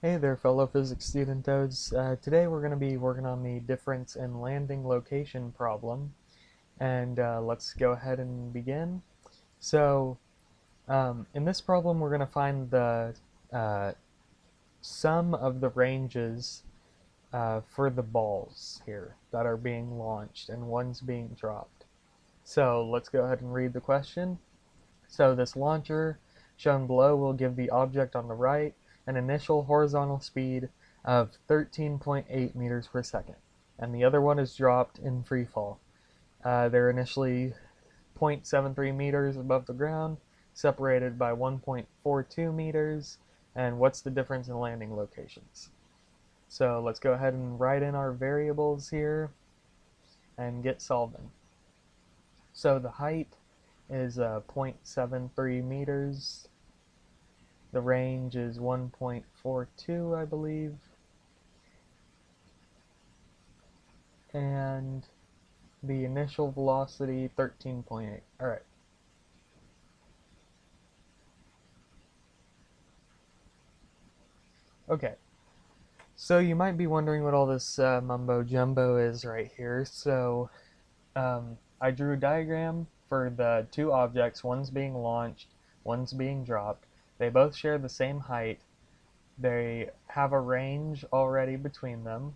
Hey there, fellow physics student toads. Today we're going to be working on the difference in landing location problem, and let's go ahead and begin. So, in this problem, we're going to find the uh, sum of the ranges for the balls here that are being launched and one's being dropped. So, let's go ahead and read the question. So, this launcher shown below will give the object on the right an initial horizontal speed of 13.8 meters per second, and the other one is dropped in free fall. They're initially 0.73 meters above the ground, separated by 1.42 meters, and what's the difference in landing locations? So let's go ahead and write in our variables here and get solving. So the height is 0.73 meters. The range is 1.42, I believe. And the initial velocity, 13.8. Alright. Okay. So you might be wondering what all this mumbo jumbo is right here. So I drew a diagram for the two objects. One's being launched, one's being dropped. They both share the same height. They have a range already between them.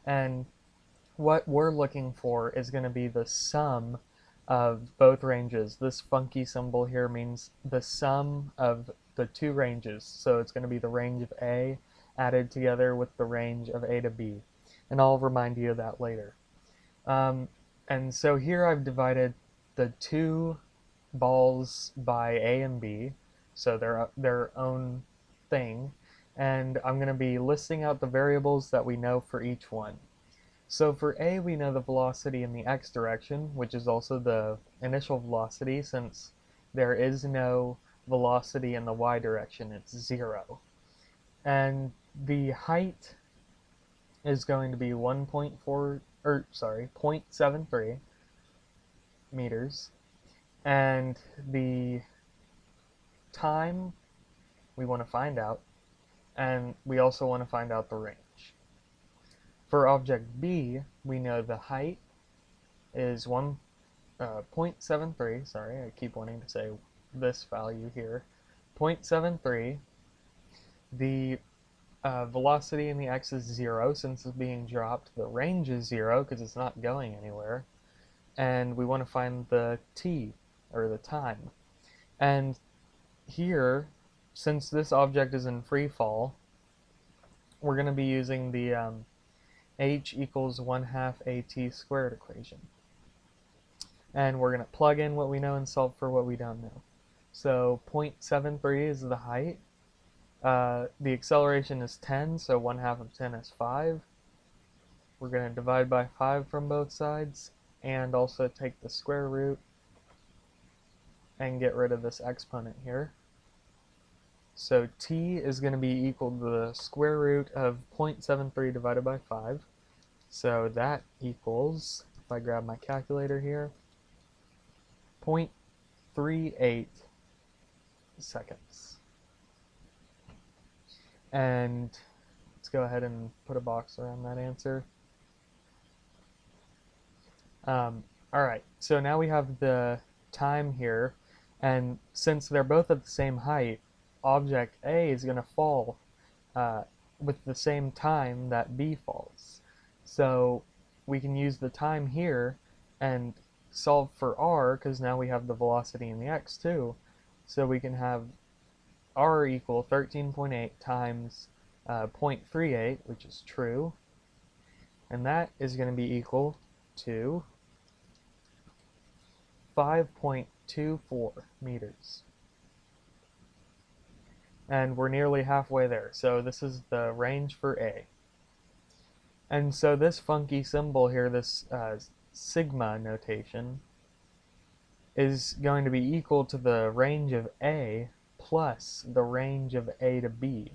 And what we're looking for is going to be the sum of both ranges. This funky symbol here means the sum of the two ranges. So it's going to be the range of A added together with the range of A to B. And I'll remind you of that later. And so here I've divided the two balls by A and B, so they're their own thing, and I'm going to be listing out the variables that we know for each one. So for A, we know the velocity in the x direction, which is also the initial velocity, since there is no velocity in the y direction, it's 0. And the height is going to be 0.73 meters, and the time we want to find out, and we also want to find out the range. For object B, we know the height is 0.73, sorry, I keep wanting to say this value here, 0.73. The velocity in the x is 0 since it's being dropped. The range is 0 because it's not going anywhere. And we want to find the t, or the time. And here, since this object is in free fall, we're going to be using the h equals 1/2 at squared equation. And we're going to plug in what we know and solve for what we don't know. So 0.73 is the height. The acceleration is 10, so 1/2 of 10 is 5. We're going to divide by 5 from both sides, and also take the square root and get rid of this exponent here. So t is going to be equal to the square root of 0.73 divided by 5. So that equals, if I grab my calculator here, 0.38 seconds. And let's go ahead and put a box around that answer. Alright, so now we have the time here, and since they're both at the same height, object A is going to fall with the same time that B falls. So we can use the time here and solve for r, because now we have the velocity in the x too. So we can have r equal 13.8 times 0.38, which is true, and that is going to be equal to 5.24 meters. And we're nearly halfway there, so this is the range for A. And so this funky symbol here, this sigma notation, is going to be equal to the range of A plus the range of A to B,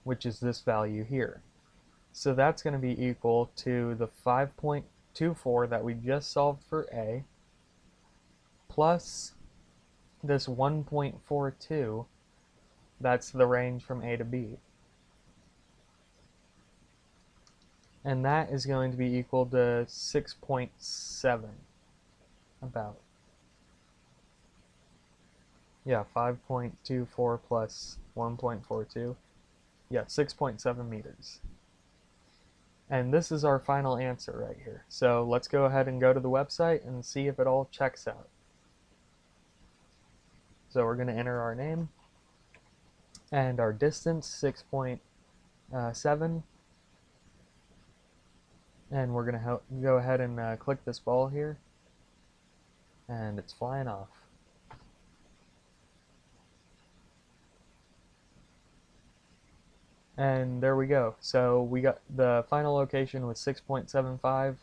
which is this value here. So that's going to be equal to the 5.24 that we just solved for A, plus this 1.42, that's the range from A to B. and that is going to be equal to 6.7, about. Yeah, 5.24 plus 1.42. Yeah, 6.7 meters. And this is our final answer right here. So let's go ahead and go to the website and see if it all checks out. So we're going to enter our name and our distance, 6.7. And we're going to go ahead and click this ball here. And it's flying off. And there we go. So we got the final location was 6.75,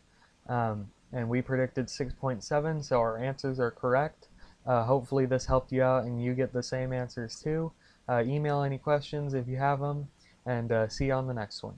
and we predicted 6.7, so our answers are correct. Hopefully this helped you out and you get the same answers too. Email any questions if you have them, and see you on the next one.